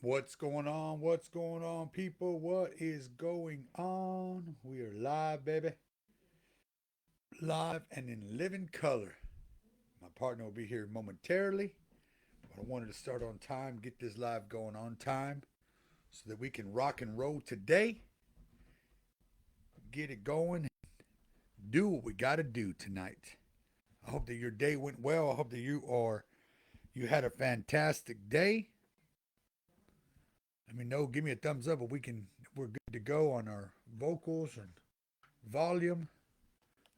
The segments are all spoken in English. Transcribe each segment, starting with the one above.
What's going on? What's going on, people? What is going on? We are live, baby. Live and in living color. My partner will be here momentarily, but I wanted to start on time, get this live going on time so that we can rock and roll today, get it going, do what we got to do tonight. I hope that your day went well. I hope that you had a fantastic day. Let me know, give me a thumbs up if we're good to go on our vocals and volume.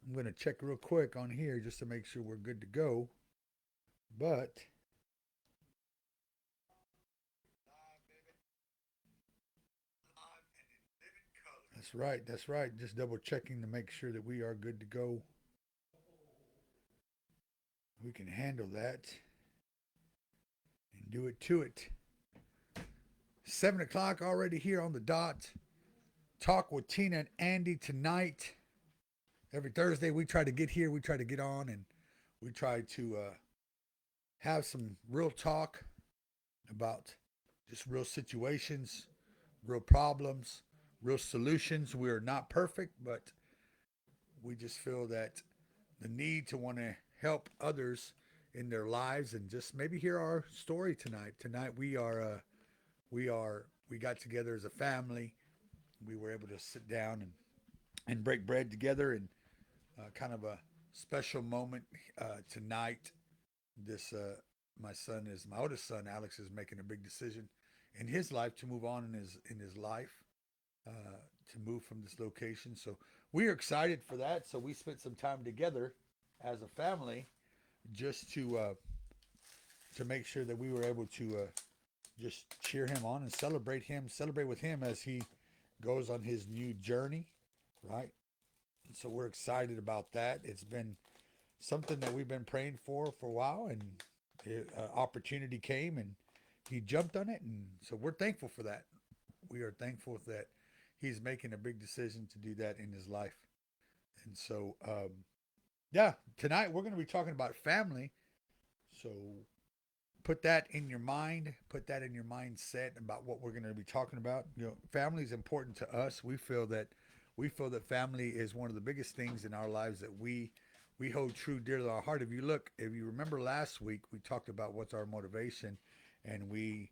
I'm going to check real quick on here just to make sure we're good to go. But that's right. That's right. Just double checking to make sure that we are good to go. We can handle that and do it to it. 7 o'clock already here on the dot. Talk with Tina and Andy tonight. Every Thursday we try to get here. We try to get on and we try to have some real talk about just real situations, real problems, real solutions. We are not perfect, but we just feel that the need to want to help others in their lives and just maybe hear our story tonight. Tonight we got together as a family. We were able to sit down and break bread together and kind of a special moment tonight. This my oldest son Alex is making a big decision in his life to move on in his life to move from this location. So we are excited for that. So we spent some time together as a family just to make sure that we were able to just cheer him on and celebrate with him as he goes on his new journey, right? So we're excited about that. It's been something that we've been praying for a while, and opportunity came, and he jumped on it, and so we're thankful for that. We are thankful that he's making a big decision to do that in his life. And so, yeah, tonight we're going to be talking about family. So put that in your mind, put that in your mindset about what we're going to be talking about. Family is important to us. We feel that family is one of the biggest things in our lives that we hold true dear to our heart. If you remember last week, we talked about what's our motivation, and we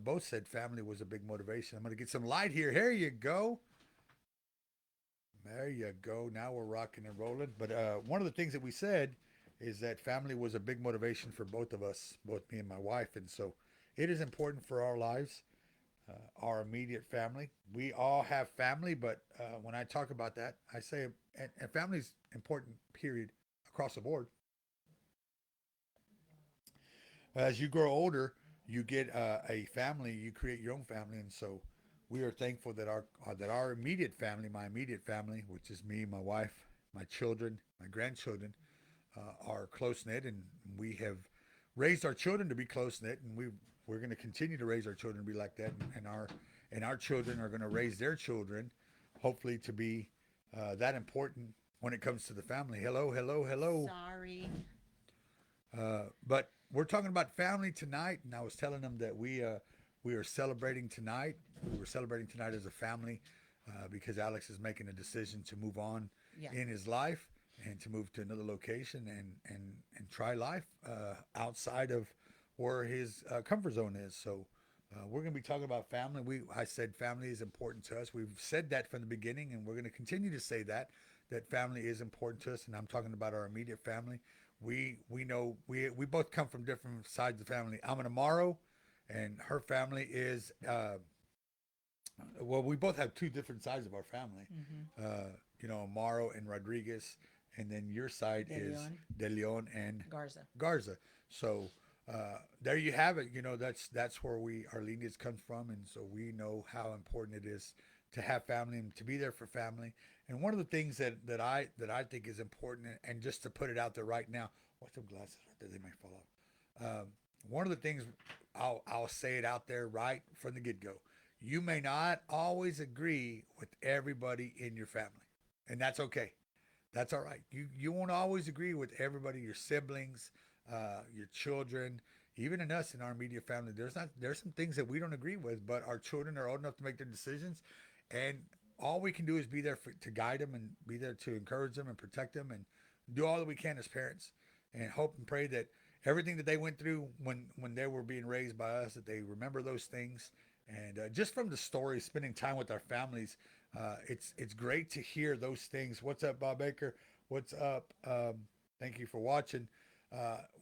both said family was a big motivation. I'm going to get some light here. Here you go. There you go. Now we're rocking and rolling. But one of the things that we said is that family was a big motivation for both of us, both me and my wife. And so it is important for our lives, our immediate family. We all have family, but when I talk about that, I say and family is important, period, across the board. As you grow older, you get a family, you create your own family. And so we are thankful that our immediate family, my immediate family, which is me, my wife, my children, my grandchildren, are close knit, and we have raised our children to be close knit, and we're going to continue to raise our children to be like that, and our children are going to raise their children, hopefully to be that important when it comes to the family. Hello, hello, hello. Sorry. But we're talking about family tonight, and I was telling them that we are celebrating tonight. We were celebrating tonight as a family because Alex is making a decision to move on Yeah. in his life and to move to another location and try life outside of where his comfort zone is. So we're going to be talking about family. I said family is important to us. We've said that from the beginning, and we're going to continue to say that family is important to us. And I'm talking about our immediate family. We know we both come from different sides of the family. I'm an Amaro, and her family is well, we both have two different sides of our family. Mm-hmm. Amaro and Rodriguez, and then your side De is Leon. De Leon and Garza. Garza. So there you have it. That's where our lineage comes from, and so we know how important it is to have family and to be there for family. And one of the things that I think is important, and just to put it out there right now, watch them glasses right there; they might fall off. One of the things I'll say it out there right from the get go. You may not always agree with everybody in your family, and that's okay. That's all right. You won't always agree with everybody, your siblings, your children, even in us in our immediate family, there's some things that we don't agree with, but our children are old enough to make their decisions, and all we can do is be there to guide them and be there to encourage them and protect them and do all that we can as parents, and hope and pray that everything that they went through when they were being raised by us, that they remember those things. And just from the stories, spending time with our families, it's great to hear those things. What's up, Bob Baker? What's up? Thank you for watching.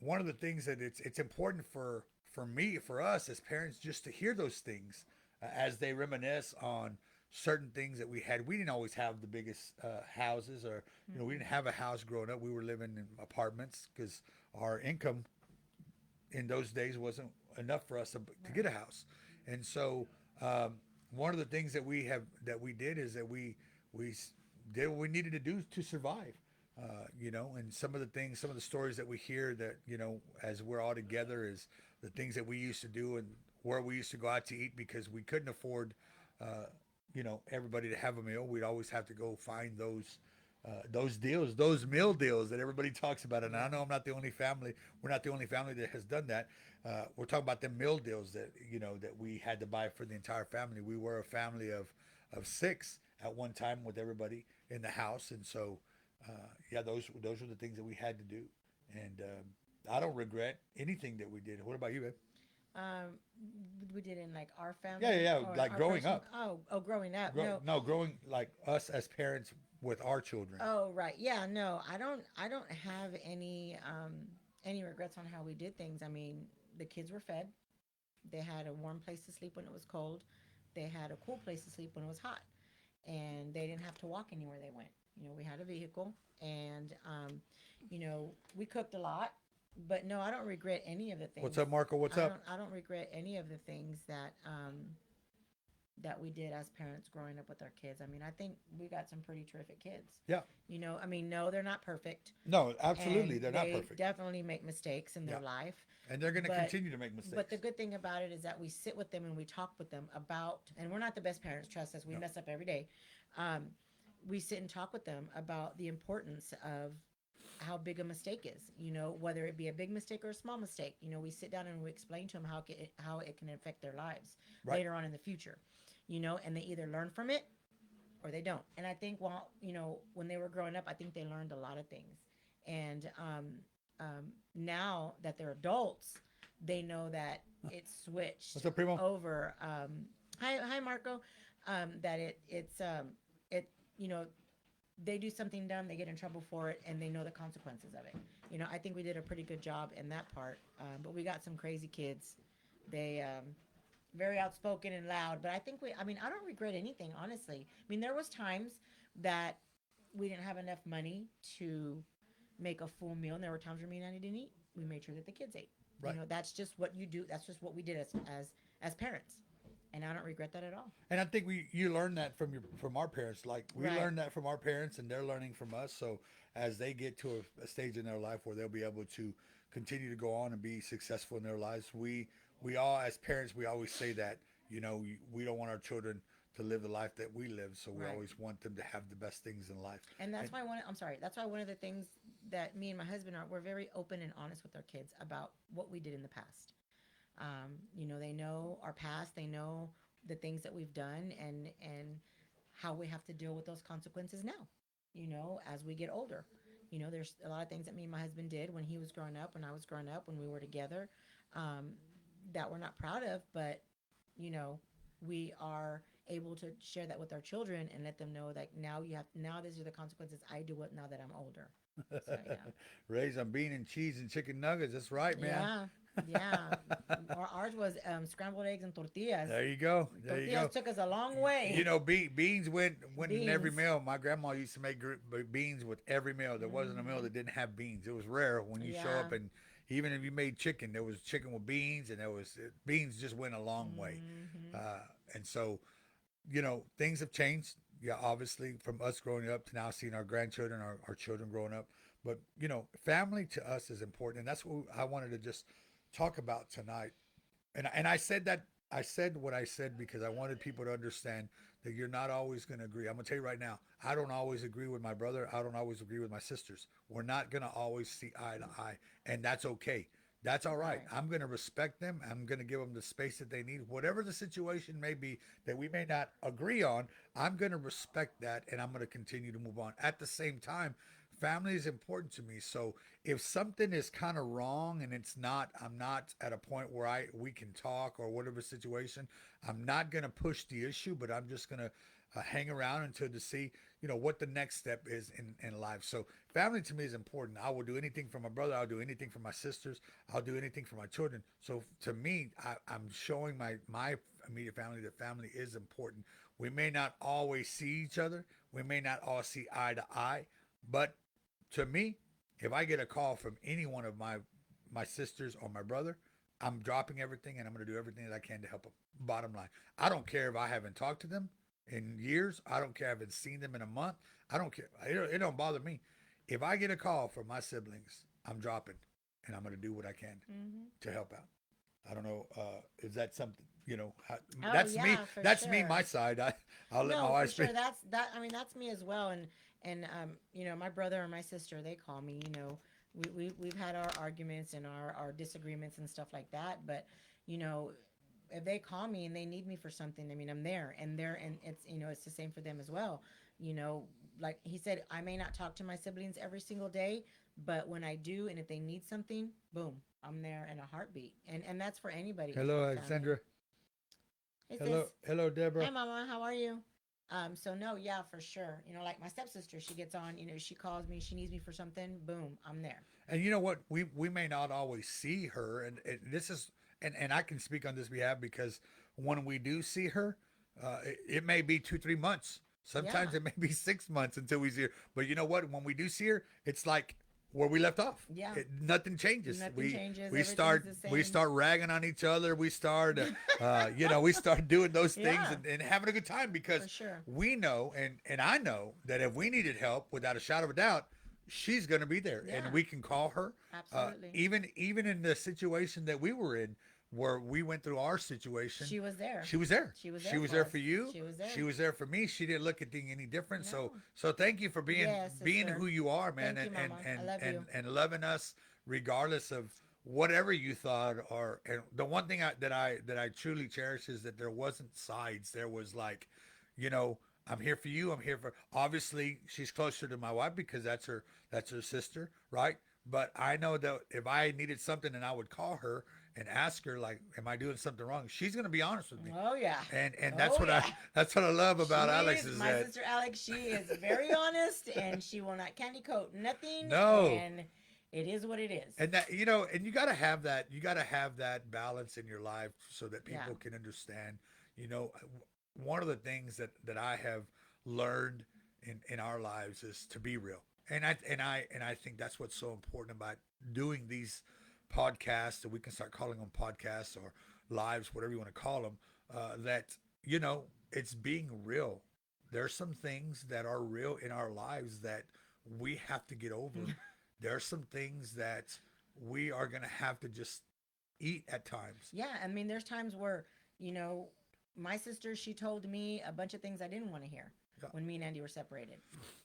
One of the things that it's important for me, for us as parents, just to hear those things as they reminisce on certain things that we had. We didn't always have the biggest houses, or we didn't Mm-hmm. have a house growing up. We were living in apartments because our income in those days wasn't enough for us to get Right. a house. And so um, one of the things that we did is that we did what we needed to do to survive. And some of the things, some of the stories that we hear that as we're all together, is the things that we used to do and where we used to go out to eat because we couldn't afford, everybody to have a meal. We'd always have to go find those deals, those meal deals that everybody talks about. And I Yeah. know I'm not the only family. We're not the only family that has done that. We're talking about the meal deals that that we had to buy for the entire family. We were a family of six at one time with everybody in the house, and so yeah, those were the things that we had to do. And I don't regret anything that we did. What about you, babe? Um, we did in like our Yeah, yeah, family yeah. or Like our growing personal. up, Oh, growing up. No. no, growing like us as parents with our children. Oh, right. Yeah. No, I don't. I don't have any regrets on how we did things. I mean, the kids were fed. They had a warm place to sleep when it was cold. They had a cool place to sleep when it was hot, and they didn't have to walk anywhere they went. We had a vehicle, and we cooked a lot. But no, I don't regret any of the What's things. up, Marco? What's I up? don't. I don't regret any of the things that we did as parents growing up with our kids. I mean, I think we got some pretty terrific kids. Yeah. I mean, no, they're not perfect, No, absolutely, and they're not they perfect. definitely make mistakes in Yeah, their life. and they're going to But continue to make but the mistakes. good thing about it is that we sit with them and we talk with them about, and we're not the best parents, trust us, we No, mess up every day. Um, we sit and talk with them about the importance of how big a mistake is, whether it be a big mistake or a small mistake. We sit down and we explain to them how it can affect their lives right. later on in the future, and they either learn from it or they don't. And I think, well, when they were growing up, I think they learned a lot of things. And now that they're adults, they know that it's What's switched up, Primo? over. Hi, Marco. That it, you know, they do something dumb, they get in trouble for it, and they know the consequences of it. I think we did a pretty good job in that part. But we got some crazy kids. They very outspoken and loud. But I mean, I don't regret anything, honestly. I mean, there was times that we didn't have enough money to make a full meal, and there were times where me and Annie didn't eat. We made sure that the kids ate. Right. That's just what you do. That's just what we did as parents, and I don't regret that at all. And I think you learn that from our parents. Like we Right. learned that from our parents, and they're learning from us. So as they get to a stage in their life where they'll be able to continue to go on and be successful in their lives, we all as parents we always say that we don't want our children to live the life that we live. So we Right. always want them to have the best things in life. And And that's why I'm sorry. That's why one of the things that me and my husband we're very open and honest with our kids about what we did in the past. They know our past. They know the things that we've done, and how we have to deal with those consequences now. As we get older. There's a lot of things that me and my husband did when he was growing up, when I was growing up, when we were together, um, that we're not proud of, but you know, we are able to share that with our children and let them know that now these are the consequences I do it now that I'm older. So yeah. raised on bean and cheese and chicken nuggets. That's right, man. Yeah. Yeah. Ours was scrambled eggs and tortillas. There you go. There you Tortillas go. took us a long way. Beans went in every Beans. meal. My grandma used to make beans with every meal. There wasn't a meal Hmm. that didn't have beans. It was rare when you show Yeah. up, and even if you made chicken, there was chicken with beans, and there was beans just went a long way. Hmm. Uh, and so, things have changed. Yeah, obviously, from us growing up to now seeing our grandchildren, our children growing up. But family to us is important, and that's what I wanted to just talk about tonight. And I said what I said because I wanted people to understand that you're not always going to agree. I'm going to tell you right now, I don't always agree with my brother. I don't always agree with my sisters. We're not going to always see eye to eye, and that's okay. That's all right. Right. I'm going to respect them. I'm going to give them the space that they need. Whatever the situation may be that we may not agree on, I'm going to respect that and I'm going to continue to move on. At the same time, family is important to me. So if something is kind of wrong and it's not, I'm not at a point where we can talk or whatever situation, I'm not going to push the issue, but I'm just going to hang around until to see, what the next step is in life. So family to me is important. I will do anything for my brother. I'll do anything for my sisters. I'll do anything for my children. So to me, I'm showing my immediate family that family is important. We may not always see each other. We may not all see eye to eye, but to me, if I get a call from any one of my sisters or my brother, I'm dropping everything and I'm going to do everything that I can to help them. Bottom line, I don't care if I haven't talked to them in years. I don't care if I haven't seen them in a month. I don't care. It don't bother me. If I get a call from my siblings, I'm dropping and I'm going to do what I can Hmm. to help out. I don't know. Is that something? Oh That's me. yeah, for That's me. My sure. side. I'll let my No, for wife sure. speak. That's that. I mean, that's me as well. And my brother and my sister, they call me. We've had our arguments and our disagreements and stuff like that. But you know, if they call me and they need me for something, I mean, I'm there, and it's the same for them as well. You know, like he said, I may not talk to my siblings every single day, but when I do, and if they need something, boom, I'm there in a heartbeat. And that's for anybody Hello, for family. Alexandra. Hey Hello, sis. hello, Hi, Deborah. Mama. How are you? So no, yeah, for sure. Like my stepsister, she gets on. She calls me. She needs me for something. Boom, I'm there. And you know what? We may not always see her, and this is, and I can speak on this behalf because when we do see her, it may be 2 3 months. Yeah, Sometimes it may be 6 months until we see her. But you know what? When we do see her, it's like where we left off. yeah. Nothing changes. Nothing We changes. we Everything's start the we same. start ragging on each other. We start we start doing those things Yeah, and having a good time for because sure. we know and I know that if we needed help, without a shadow of a doubt, she's going to be there and Yeah, we can call her. absolutely. Even in the situation that we were in where we went through our situation, She was there. she was there. She was She there was for there us. for you. She was She there. was there for me. She didn't look at things any different. So No. so thank you for Yes, being who sister. you are, man, Thank you, Mama. I love and you. and loving us regardless of whatever you thought. Or and the one thing that I truly cherish is that there wasn't sides. There was like, you know, I'm here for you. I'm here for. Obviously, she's closer to my wife because that's her sister, right? But I know that if I needed something and I would call her and ask her like, "Am I doing something wrong?" She's gonna be honest with me, Oh yeah. and that's Oh what I yeah. that's what I love about Alex She's is my that sister Alex. She is very honest, and she will not candy coat nothing. no, And it is what it is. and that and you got to have that balance in your life so that Yeah. people can understand. You know, one of the things that I have learned in our lives is to be real, and I think that's what's so important about doing these podcasts that we can start calling them podcasts or lives, whatever you want to call them. That it's being real. There's some things that are real in our lives that we have to get over. There are some things that we are going to have to just eat at times. Yeah, I mean, there's times where, you know, my sister, she told me a bunch of things I didn't want to hear Yeah. when me and Andy were separated.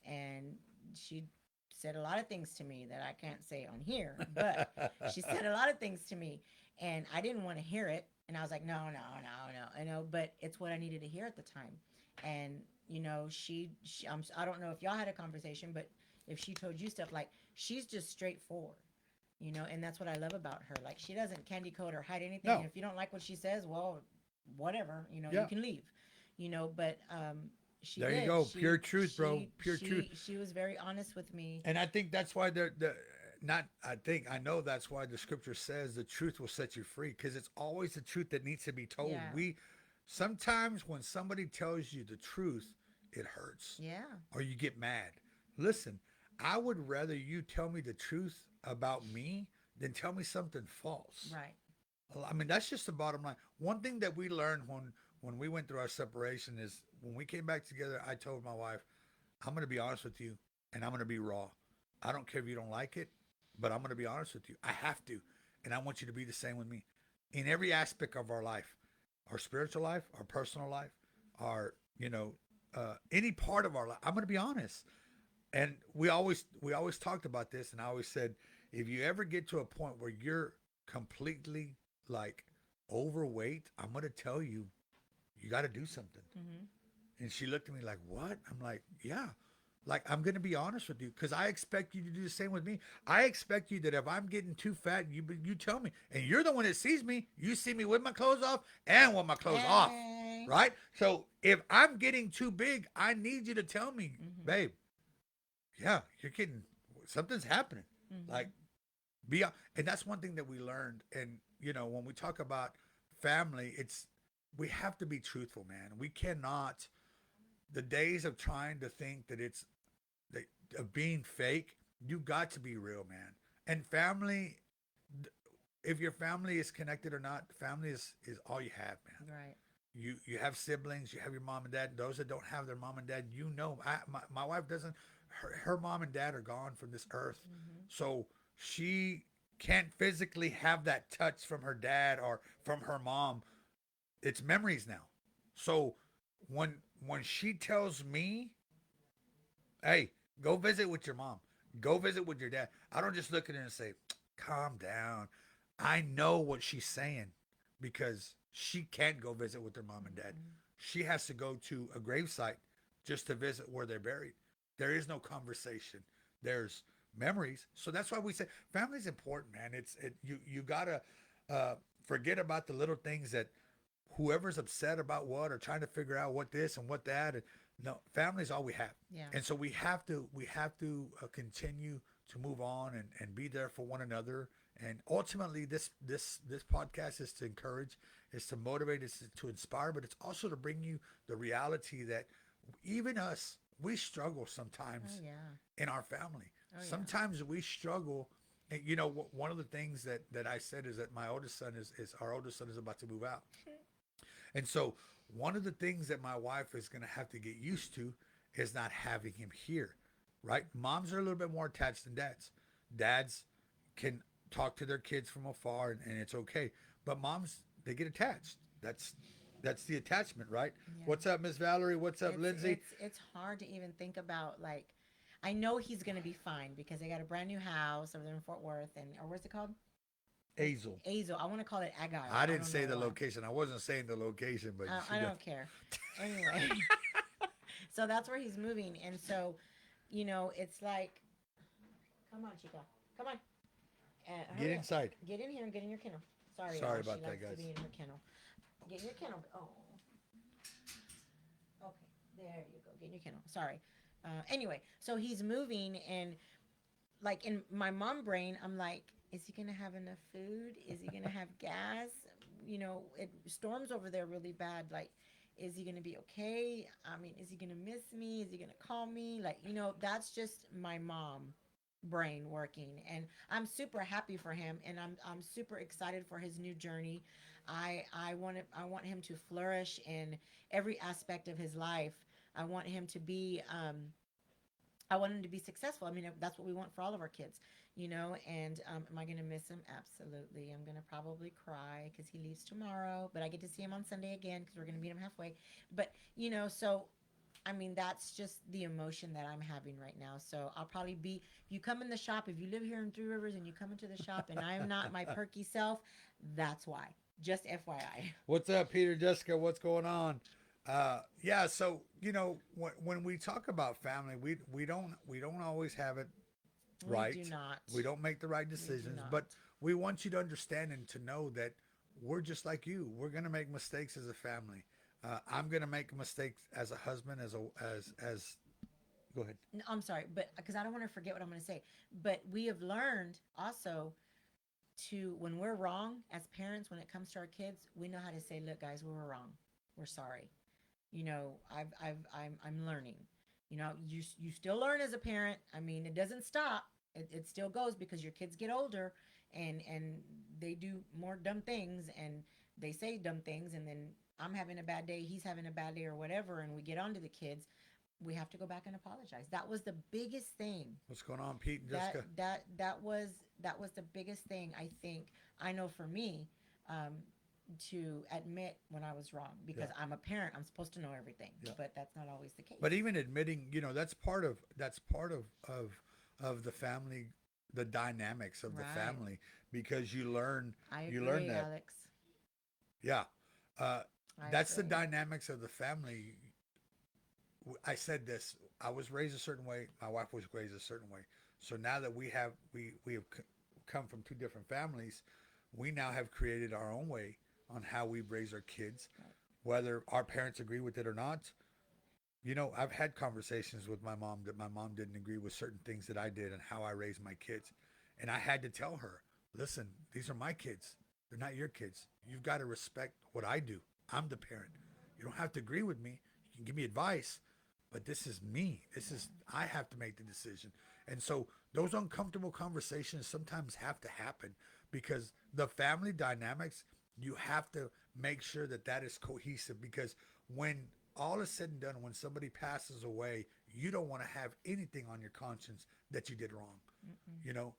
And she said a lot of things to me that I can't say on here, but she said a lot of things to me and I didn't want to hear it. And I was like, no, no, no, no, I know, but it's what I needed to hear at the time. And, I don't know if y'all had a conversation, but if she told you stuff like, she's just straightforward, and that's what I love about her. Like, she doesn't candy coat or hide anything. And No. if you don't like what she says, well, whatever, you Yeah. can leave. But she There you did. go. Pure truth, bro. Pure truth. She was very honest with me. And I think that's why the not I think I know that's why the scripture says the truth will set you free because it's always the truth that needs to be told. Yeah. We sometimes when somebody tells you the truth, it hurts Yeah. or you get mad. Listen, I would rather you tell me the truth about me than tell me something false. Right. Well, I mean, that's just the bottom line. One thing that we learned when we went through our separation is when we came back together, I told my wife, I'm going to be honest with you and I'm going to be raw. I don't care if you don't like it, but I'm going to be honest with you. I have to. And I want you to be the same with me in every aspect of our life, our spiritual life, our personal life, our, any part of our life. I'm going to be honest. And we always talked about this. And I always said, if you ever get to a point where completely like overweight, I'm gonna tell you, you got to do something. Mm-hmm. And she looked at me like, what? I'm like, yeah. Like, I'm going to be honest with you because I expect you to do the same with me. I expect you that if I'm getting too fat, you tell me. And you're the one that sees me. You see me with my clothes off and with my clothes off, Hey. right? So if I'm getting too big, I need you to tell me, Mm-hmm. babe, yeah, you're getting, something's happening. Mm-hmm. Like, and that's one thing that we learned. And, when we talk about family, we have to be truthful, man. We cannot, the days of trying to think that it's that of being fake, you got to be real, man. And family, if your family is connected or not, family is all you have, man. Right. You have siblings, you have your mom and dad. Those that don't have their mom and dad, my wife doesn't. Her mom and dad are gone from this earth, Mm-hmm. so she can't physically have that touch from her dad or from her mom. It's memories now. So when she tells me, hey, go visit with your mom. Go visit with your dad. I don't just look at her and say, calm down. I know what she's saying because she can't go visit with her mom and dad. Mm-hmm. She has to go to a gravesite just to visit where they're buried. There is no conversation. There's memories. So that's why we say family's important, man. You gotta uh, forget about the little things that whoever's upset about what or trying to figure out what this and what that. And no, family's all we have. Yeah. And so we have to continue to move on and be there for one another. And ultimately, this podcast is to encourage, is to motivate, is to inspire, but it's also to bring you the reality that even us, we struggle Oh sometimes yeah. in our family. Oh yeah. Sometimes we struggle. And one of the things that I said is that my oldest son is our oldest son is about to move out. And so one of the things that my wife is going to have to get used to is not having him here, right? Moms are a little bit more attached than dads. Dads can talk to their kids from afar and it's okay. But moms, they get attached. That's the attachment, right? Yeah. What's up, Miss Valerie? What's up, It's Lindsay? it's it's hard to even think about like I know he's gonna be fine because they got a brand new house over there in Fort Worth and or what's it called? It's Hazel. Azel. I want to call it Agile. I I didn't don't say know the why. location. I wasn't saying the location, but she I does. don't care. Anyway, so that's where he's moving, and so it's like, come on, Chica, come on, Get hurry up, inside. get in here and get in your kennel. Sorry, Sorry y'all. She about that, likes to guys. be in her kennel. Get in your kennel. Oh, okay, there you go. Get in your kennel. Sorry. Anyway, so he's moving, and like in my mom brain, I'm like, is he gonna have enough food? Is he gonna have gas? It storms over there really bad. Like, is he gonna be okay? I mean, is he gonna miss me? Is he gonna call me? Like, that's just my mom brain working. And I'm super happy for him and I'm super excited for his new journey. I want him to flourish in every aspect of his life. I want him to be I want him to be successful. I mean, that's what we want for all of our kids. And am I going to miss him? Absolutely. I'm going to probably cry because he leaves tomorrow, but I get to see him on Sunday again because we're going to meet him halfway. But I mean, that's just the emotion that I'm having right now. So I'll probably be, if you come in the shop, if you live here in Three Rivers and you come into the shop and I am not my perky self, that's why. Just FYI. What's up, Peter, Jessica? What's going on? Yeah, so when we talk about family, we don't always have it We do right. not. We don't make the right We do decisions, not. but we want you to understand and to know that we're just like you. We're gonna make mistakes as a family. I'm gonna make mistakes as a husband, as. Go ahead. No, I'm sorry, but because I don't want to forget what I'm going to say. But we have learned also to when we're wrong as parents when it comes to our kids, we know how to say, "Look, guys, we were wrong. We're sorry." I'm learning. You still learn as a parent. I mean, it doesn't stop. It still goes because your kids get older and they do more dumb things and they say dumb things and then I'm having a bad day, he's having a bad day or whatever, and we get on to the kids. We have to go back and apologize. That was the biggest thing. What's going on, Pete and That Jessica? that that was that was the biggest thing I know for me, um, to admit when I was wrong Yeah, because I'm a parent. I'm supposed to know everything, yeah. but that's not always the But case. even admitting, that's part of the family the dynamics of the Right. family, because I you learn agree, that. Alex. Yeah. Uh, I that's the agree. dynamics of the family. I said this. I was raised a certain way. My wife was raised a certain way. So now that we have come from two different families, we now have created our own way on how we raise our kids, Right. whether our parents agree with it or not. You know, I've had conversations with my mom that my mom didn't agree with certain things that I did and how I raised my kids. And I had to tell her, listen, these are my kids. They're not your kids. You've got to respect what I do. I'm the parent. You don't have to agree with me. You can give me advice, but this is me. I have to make the decision. And so those uncomfortable conversations sometimes have to happen because the family dynamics, you have to make sure that that is cohesive, because when all is said and done, when somebody passes away, you don't want to have anything on your conscience that you did wrong. Mm-mm. You know,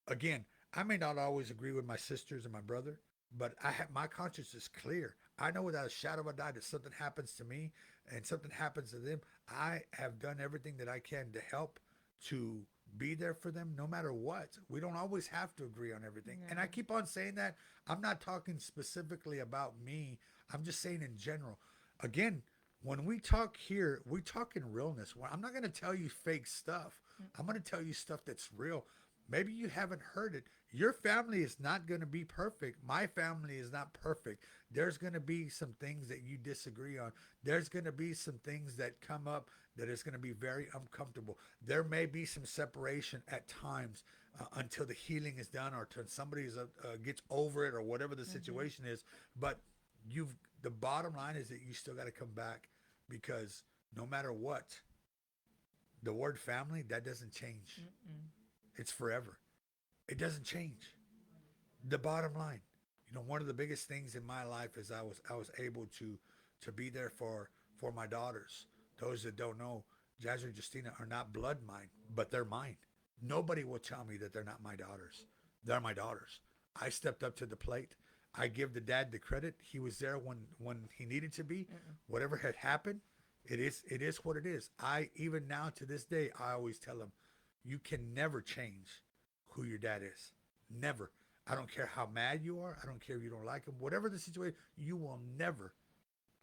again, I may not always agree with my sisters and my brother, but I have my conscience is clear. I know without a shadow of a doubt that something happens to me and something happens to them, I have done everything that I can to help, to be there for them no matter what. We don't always have to agree on everything. And I No. keep on saying that. I'm not talking specifically about me. I'm just saying in general. Again, when we talk here, we talk in realness. Well, I'm not going to tell you fake stuff. I'm Mm-mm. going to tell you stuff that's real. Maybe you haven't heard it. Your family is not going to be perfect. My family is not perfect. There's going to be some things that you disagree on. There's going to be some things that come up that is going to be very uncomfortable. There may be some separation at times until the healing is done or until somebody gets over it or whatever the Mm-hmm. situation is. But you've the bottom line is that you still got to come back, because no matter what, the word family, that doesn't change. Mm-mm. It's forever. It doesn't change. The bottom line, one of the biggest things in my life is I was able to be there for my daughters. Those that don't know, Jazz and Justina are not blood mine, but they're mine. Nobody will tell me that they're not my daughters. They're my daughters. I stepped up to the plate. I give the dad the credit. He was there when he needed to be. Mm-mm. Whatever had happened, it is what it is. I even now to this day I always tell him, you can never change who your dad is. Never. I don't care how mad you are. I don't care if you don't like him. Whatever the situation, you will never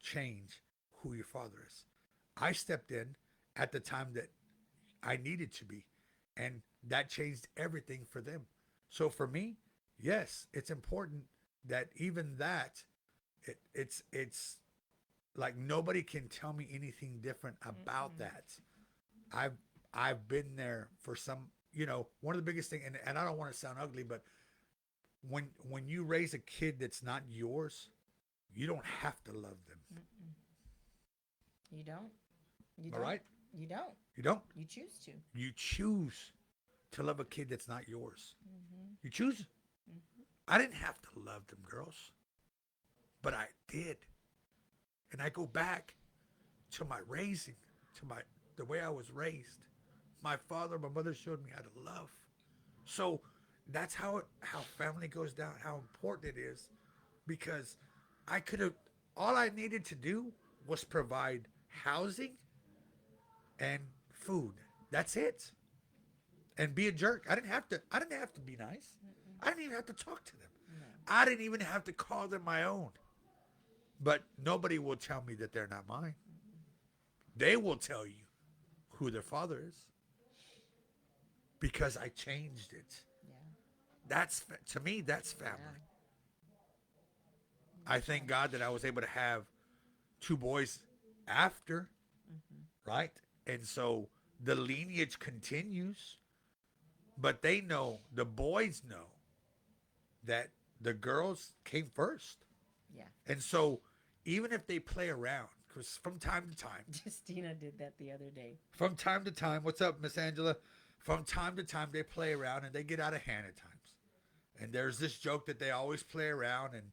change who your father is. I stepped in at the time that I needed to be, and that changed everything for them. So for me, yes, it's important that even that it's like nobody can tell me anything different about Mm-mm. that. I've I've been there for some, one of the biggest thing, and I don't want to sound ugly, but when you raise a kid that's not yours, you don't have to love them. Mm-mm. You don't. You All don't. right? You don't. You don't. You choose to. You choose to love a kid that's not yours. Mm-hmm. You choose. Mm-hmm. I didn't have to love them girls, but I did. And I go back to my raising, to my the way I was raised. My father, my mother showed me how to love. So that's how family goes down, how important it is, because I could have all I needed to do was provide housing and food. That's it. And be a jerk. I didn't have to be nice. Mm-mm. I didn't even have to talk to them. No. I didn't even have to call them my own. But nobody will tell me that they're not mine. Mm-mm. They will tell you who their father is, because I changed it. Yeah. To me, that's family. Yeah. I That's thank right. God that I was able to have two boys after, Mm-hmm. right? And so the lineage continues, but the boys know that the girls came first. Yeah. And so even if they play around, because Justina did that the other day. from time to time, what's up, Miss Angela? From time to time, they play around and they get out of hand at times. And there's this joke that they always play around and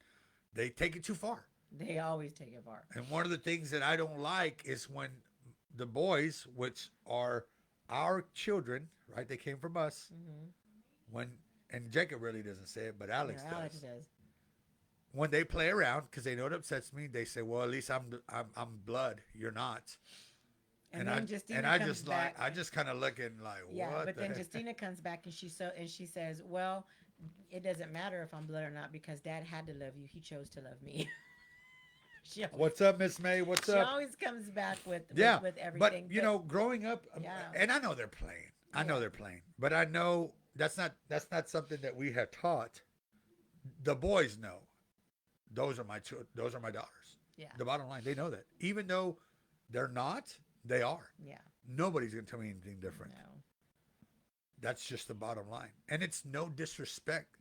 they take it too far. They always take it far. And one of the things that I don't like is when the boys, which are our children, right? They came from us. Mm-hmm. When and Jacob really doesn't say it, but No, Alex Alex does. does. When they play around, because they know it upsets me, they say, "Well, at least I'm blood. You're not." And And I then Justina and I comes just back. I just kind of looking like, Yeah, what but the then heck? Justina comes back and she says, "Well, it doesn't matter if I'm blood or not because Dad had to love you. He chose to love me." she always What's up, Miss May? What's she up? always comes back with Yeah, but everything. you But know, growing up, yeah, and I know they're playing. I know yeah, they're playing, but I know that's not something that we have taught. The boys know those are my those are my daughters. yeah, The bottom line, they know that, even though they're not, they are. yeah. Nobody's gonna tell me anything different. No, That's just the bottom line, and it's no disrespect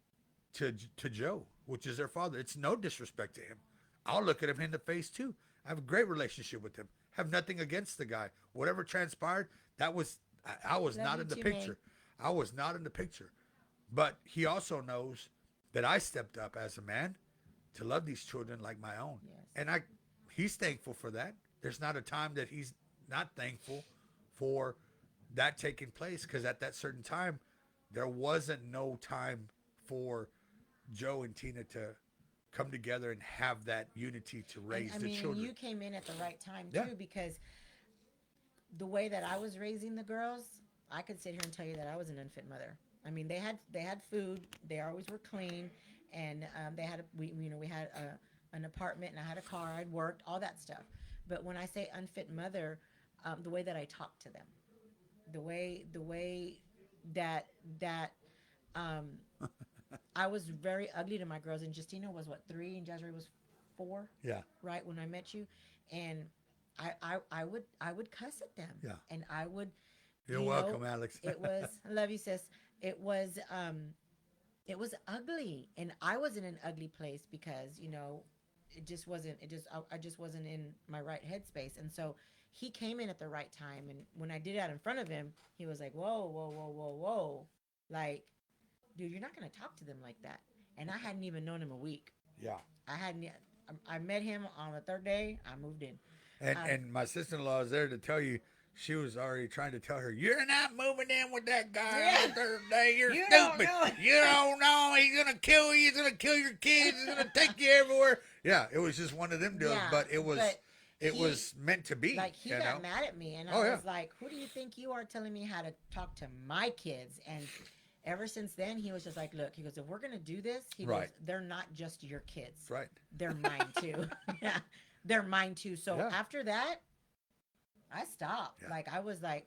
to Joe, which is their father. It's no disrespect to him. I'll look at him in the face too. I have a great relationship with him. Have nothing against the guy. Whatever transpired, that was I was love not you in the too, May. picture. I was not in the picture. But he also knows that I stepped up as a man to love these children like my own. Yes. And he's thankful for that. There's not a time that he's not thankful for that taking place, because at that certain time there wasn't no time for Joe and Tina to come together and have that unity to And raise I the mean, and children. you came in at the right time Yeah. too because the way that I was raising the girls, I could sit here and tell you that I was an unfit mother. I mean, they had food, they always were clean, and they had we had an apartment, and I had a car, I'd worked, all that stuff. But when I say unfit mother, the way that I talked to them, the way that um, I was very ugly to my girls, and Justina was what 3, and Jasmine was 4, Yeah. right when I met you, and I would cuss at them, Yeah. and I would, You're welcome, Alex. it was I love you, sis. It was it was ugly, and I was in an ugly place because it just wasn't it just I just wasn't in my right headspace, and so he came in at the right time, and when I did that in front of him, he was like, whoa, whoa, whoa, whoa, whoa, like, dude, you're not gonna talk to them like that. And I hadn't even known him a week. Yeah. I hadn't. I met him on the third day. I moved in. And Um, and my sister-in-law is there to tell you, she was already trying to tell her, you're not moving in with that guy on the third day. You're You don't stupid. know. You don't know. He's gonna kill you. He's gonna kill your kids. He's gonna take you everywhere. Yeah, it was just one of them deals, yeah, but it was but it he, was meant to be. like, he you got know? mad at me, and I Oh yeah. was like, "Who do you think you are, telling me how to talk to my kids?" And ever since then, he was just like, "Look," he goes, "if we're gonna do this, he goes, Right. they're not just your kids. That's right. They're mine too. Yeah, they're mine too." So Yeah. after that, I stopped. Yeah. Like, I was like,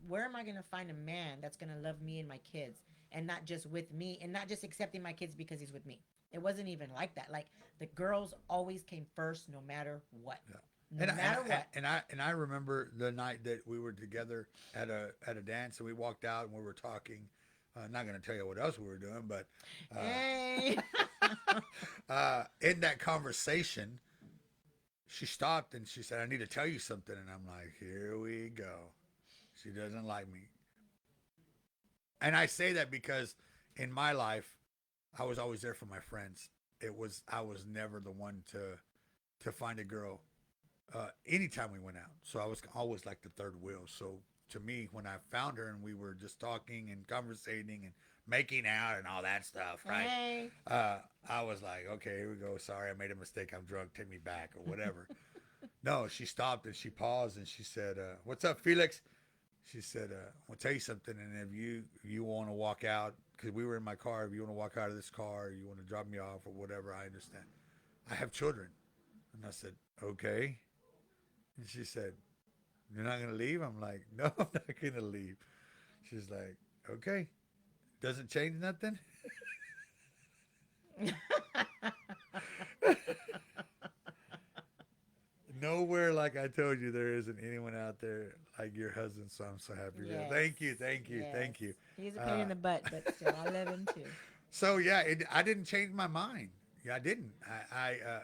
where am I going to find a man that's going to love me and my kids, and not just with me, and not just accepting my kids because he's with me? It wasn't even like that. Like, the girls always came first, no matter what. Yeah. No matter what. And I remember the night that we were together at a dance, and we walked out and we were talking. Not going to tell you what else we were doing, but Hey. in that conversation, she stopped and she said, "I need to tell you something." And I'm like, "Here we go. She doesn't like me." And I say that because in my life, I was always there for my friends. I was never the one to find a girl anytime we went out. So I was always like the third wheel. So to me, when I found her and we were just talking and conversating and making out and all that stuff, right? Hey. I was like, okay, here we go. Sorry, I made a mistake. I'm drunk. Take me back or whatever. No, she stopped and she paused and she said, "What's up, Felix?" She said, "I'll tell you something. And if you want to walk out, because we were in my car, if you want to walk out of this car, or you want to drop me off or whatever, I understand. I have children." And I said, "Okay." And she said, "You're not going to leave?" I'm like, "No, I'm not going to leave." She's like, "Okay. Doesn't change nothing?" Nowhere, like I told you, there isn't anyone out there like your husband. So I'm so happy. Yes. Thank you, thank you, thank you. He's a pain in the butt, but still, I love him too. So yeah, I didn't change my mind. Yeah, I didn't.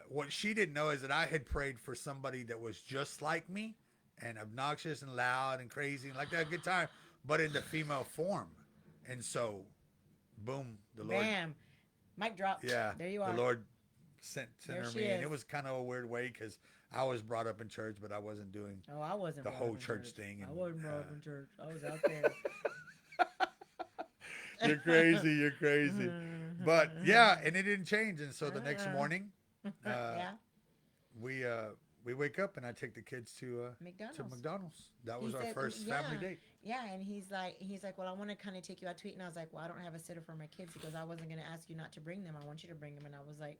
What she didn't know is that I had prayed for somebody that was just like me, and obnoxious and loud and crazy and like that good time, but in the female form. And so, boom, the Lord. Bam. Mic drop. Yeah, There you are. the Lord sent There her she me, and is. it was kind of a weird way because I was brought up in church, but I wasn't doing Oh, I wasn't the brought whole up in church thing. I And, wasn't brought up in church. I was out there. You're crazy, you're crazy. But yeah, and it didn't change. And so the next morning, Yeah. we we wake up and I take the kids McDonald's. to McDonald's. That He was our said, first family date. yeah, and he's like, well, I want to kind of take you out to eat, and I was like, well, I don't have a sitter for my kids. He goes, I wasn't gonna ask you not to bring them. I want you to bring them, and I was like,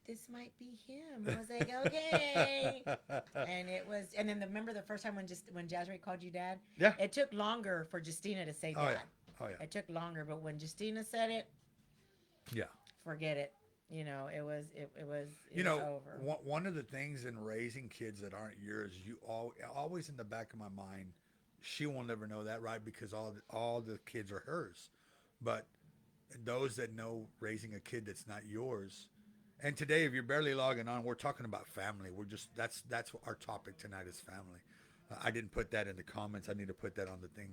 this might be him. I was like, okay, and it was, and then remember the first time when Jasmine called you dad, Yeah. it took longer for Justina to say Oh dad. yeah. Oh yeah. It took longer, but when Justina said it, Yeah. forget it. You know, it was over. one of the things in raising kids that aren't yours, always in the back of my mind, she will never know that, right? Because all the kids are hers. But those that know raising a kid that's not yours, and today, if you're barely logging on, we're talking about family. We're just that's our topic tonight is family. I didn't put that in the comments. I need to put that on the thing.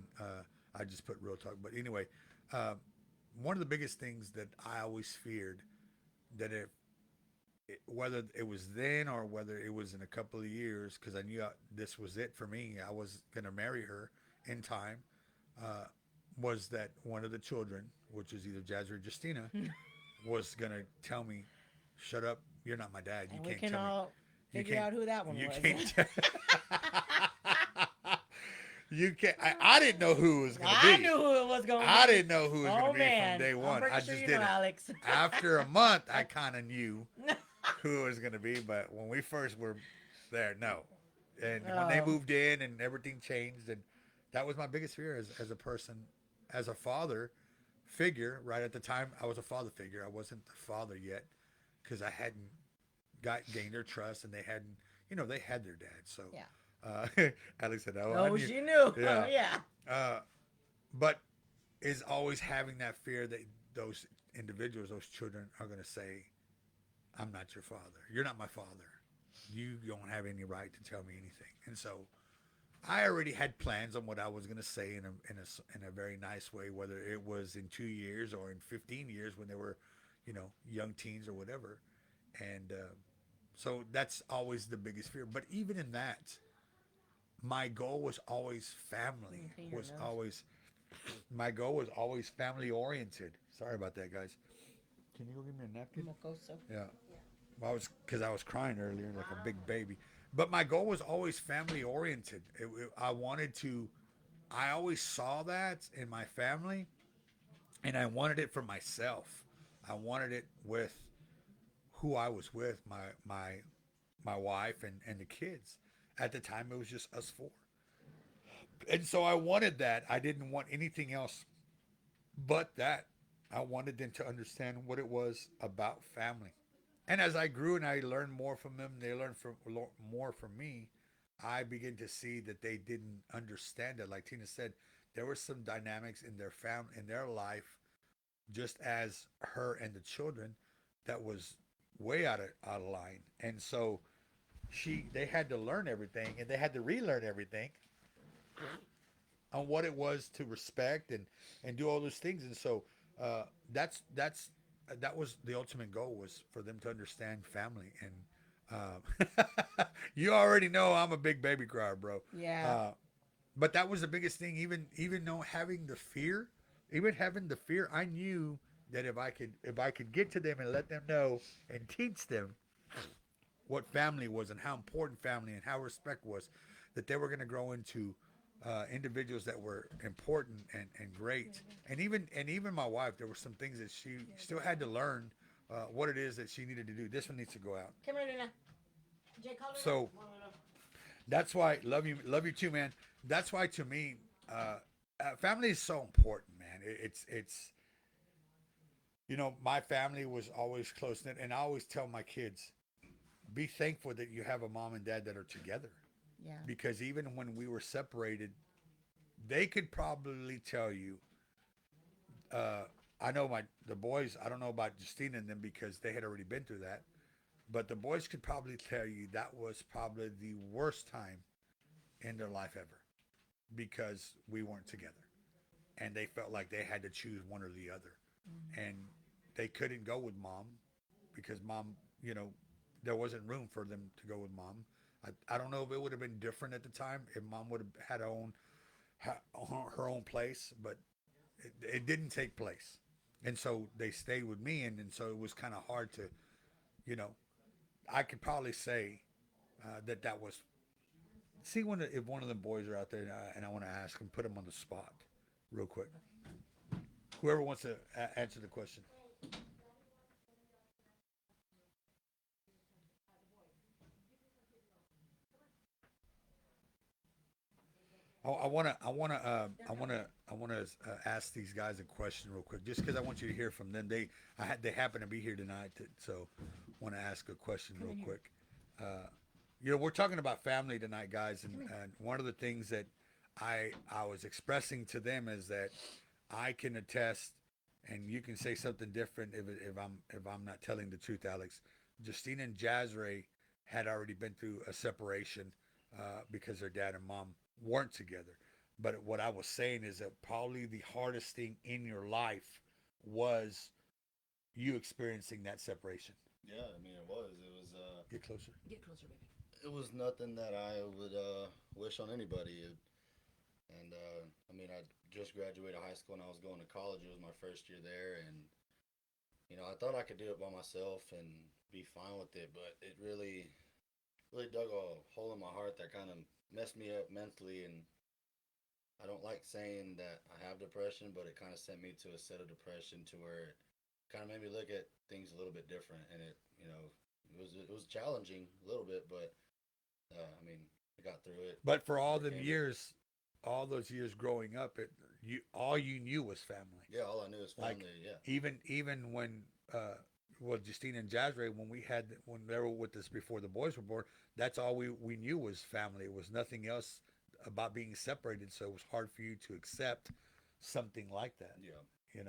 I just put real talk. But anyway, uh, one of the biggest things that I always feared that whether it was then or whether it was in a couple of years, because I knew this was it for me, I was going to marry her in time, uh, was that one of the children, which is either Jazz or Justina, was going to tell me, shut up, you're not my dad. You And we can't can tell me. all You figure can't, out who that one you was. can't tell. You can't. I didn't know who it was going to be. I knew who it was going to be. I didn't know who it was Oh going to be man, from day one. I'm pretty I sure just you didn't. know, Alex. After a month, I kind of knew who it was going to be, but when we first were there, no. And when they Oh. moved in and everything changed, and that was my biggest fear as a person, as a father figure. Right at the time, I was a father figure. I wasn't the father yet because I hadn't gained their trust, and they hadn't, they had their dad. So, Yeah. Alex said, "Oh, I Oh, knew." she knew. Yeah. Oh, yeah. Uh, but is always having that fear that those individuals, those children, are going to say, I'm not your father. You're not my father. You don't have any right to tell me anything. And so I already had plans on what I was going to say in a very nice way, whether it was in 2 years or in 15 years when they were, young teens or whatever. And so that's always the biggest fear. But even in that, my goal was always family. Clean your Was nose. always my goal was always family oriented. Sorry about that, guys. Can you go give me a napkin? Mocoso. Yeah. Well, because I was crying earlier like a big baby. But my goal was always family oriented. I wanted to. I always saw that in my family, and I wanted it for myself. I wanted it with who I was with, my wife and the kids. At the time, it was just us four, and so I wanted that. I didn't want anything else but that. I wanted them to understand what it was about family. And as I grew and I learned more from them, they learned more from me. I began to see that they didn't understand it. Like Tina said, there were some dynamics in their family, in their life, just as her and the children, that was way out of line. And so they had to learn everything, and they had to relearn everything on what it was to respect and do all those things. And so uh, that's that was the ultimate goal, was for them to understand family. And you already know I'm a big baby crier, bro. Yeah. But that was the biggest thing. Even though having the fear, I knew that if I could get to them and let them know and teach them what family was and how important family and how respect was, that they were going to grow into individuals that were important and great. And even my wife, there were some things that she still had to learn what it is that she needed to do. This one needs to go out. Come here, Luna. Jay, call her. So that's why love you too, man. That's why to me, family is so important, man. It's my family was always close knit, and I always tell my kids, be thankful that you have a mom and dad that are together. Yeah. Because even when we were separated, they could probably tell you. I know the boys. I don't know about Justina and them because they had already been through that, but the boys could probably tell you that was probably the worst time in their life ever, because we weren't together, and they felt like they had to choose one or the other, and they couldn't go with mom because mom, there wasn't room for them to go with mom. I don't know if it would have been different at the time if mom would have had her own place, but it didn't take place. And so they stayed with me, and so it was kind of hard to, I could probably say that was. See if one of them boys are out there, and I want to ask them, put them on the spot, real quick. Whoever wants to answer the question. I want to ask these guys a question real quick, just because I want you to hear from them. They happen to be here tonight, so want to ask a question real quick. Uh, we're talking about family tonight, guys, and one of the things that I was expressing to them is that I can attest, and you can say something different if I'm not telling the truth, Alex. Justine and Jazray had already been through a separation because their dad and mom weren't together. But what I was saying is that probably the hardest thing in your life was you experiencing that separation. Yeah, I mean it was. Get closer. Get closer, baby. It was nothing that I would wish on anybody. And I mean, I just graduated high school and I was going to college. It was my first year there, and I thought I could do it by myself and be fine with it. But it really dug a hole in my heart that kind of messed me up mentally. And I don't like saying that I have depression, but it kind of sent me to a set of depression to where it kind of made me look at things a little bit different. And it was challenging a little bit, but I mean, I got through it. But for all them Overcame it. years, all those years growing up, all you knew was family. Yeah, all I knew was family. Like, yeah, even when Justine and Jazray, when they were with us before the boys were born, that's all we knew was family. It was nothing else about being separated. So it was hard for you to accept something like that. yeah,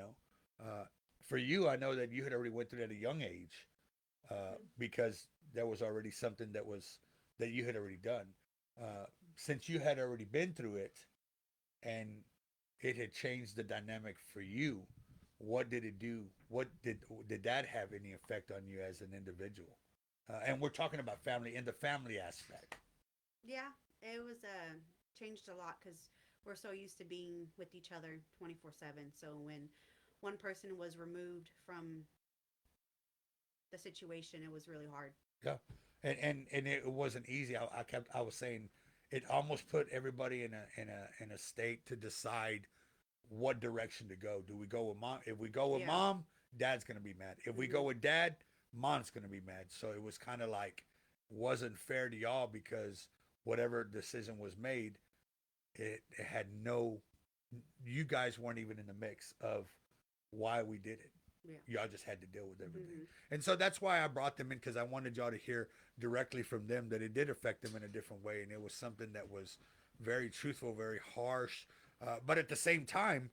For you, I know that you had already went through it at a young age because there was already something that you had already done. Since you had already been through it, and it had changed the dynamic for you, what did it do? What did that have any effect on you as an individual? And we're talking about family in the family aspect. Yeah, it was changed a lot because we're so used to being with each other 24/7. So when one person was removed from the situation, it was really hard. Yeah, and it wasn't easy. I was saying it almost put everybody in a state to decide what direction to go. Do we go with mom? If we go with Yeah. mom, dad's gonna be mad. If we go Mhm. with dad, mom's gonna be mad. So it was kind of like wasn't fair to y'all because whatever decision was made, it had no. You guys weren't even in the mix of why we did it. Yeah. Y'all just had to deal with everything. Mhm. And so that's why I brought them in because I wanted y'all to hear directly from them that it did affect them in a different way. And it was something that was very truthful, very harsh. But at the same time,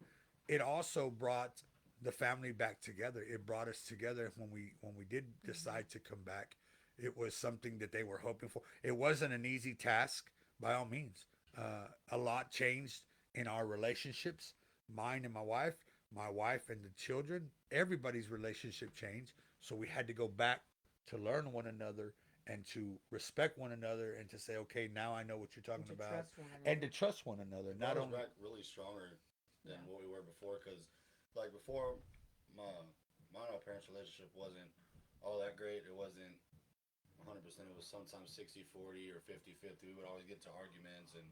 it also brought the family back together. It brought us together when we did decide to come back. It was something that they were hoping for. It wasn't an easy task by all means. A lot changed in our relationships, mine and my wife and the children, everybody's relationship changed. So we had to go back to learn one another and to respect one another and to say, okay, now I know what you're talking To about, trust one and to another. trust one another. it Not brought us only back really stronger than Yeah. what we were before. Because like before, my my and my parents' relationship wasn't all that great. It wasn't 100%. It was sometimes 60-40 or 50-50. We would always get to arguments, and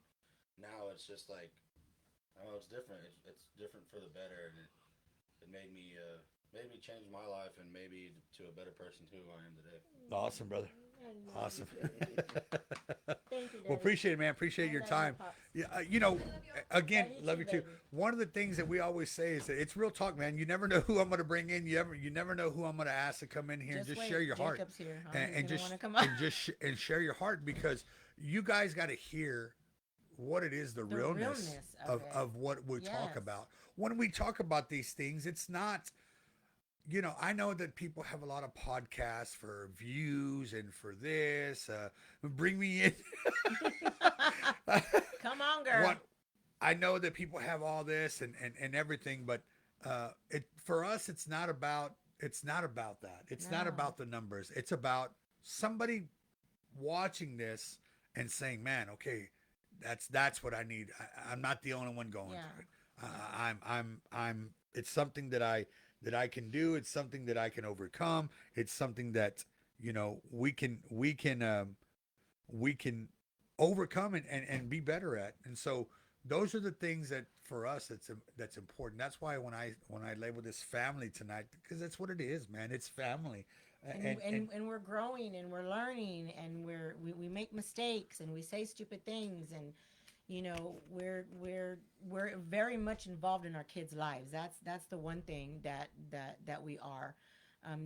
now it's just like I don't know. It's different. It's different for the better, and it made me change my life and maybe to a better person who I am today. awesome, brother. I love Awesome. you, baby. Thank you, Well, Daddy. appreciate it, man. Appreciate I your love time. Pops. Yeah, I again, love you love you too, too. baby. One of the things that we always say is that it's real talk, man. You never know who I'm going to bring in. You never know who I'm going to ask to come in here and just wait, share your heart Jacob's here, huh? and He's gonna just wanna come up. and share your heart because you guys got to hear what it is, the realness of it. of what we talk Yes. about. When we talk about these things, it's not. I know that people have a lot of podcasts for views and for this. Bring me in. Come on, girl. What I know that people have all this and everything, but it for us, it's not about that. It's not No. about the numbers. It's about somebody watching this and saying, "Man, okay, that's what I need. I'm not the only one going Yeah. through it. I'm. It's something that I can do. It's something that I can overcome. It's something that we can we can overcome and be better at. And so those are the things that for us that's important. That's why when I label this family tonight, because that's what it is, man. It's family. And we're growing and we're learning and we make mistakes and we say stupid things and we're very much involved in our kids' lives. That's the one thing that we are.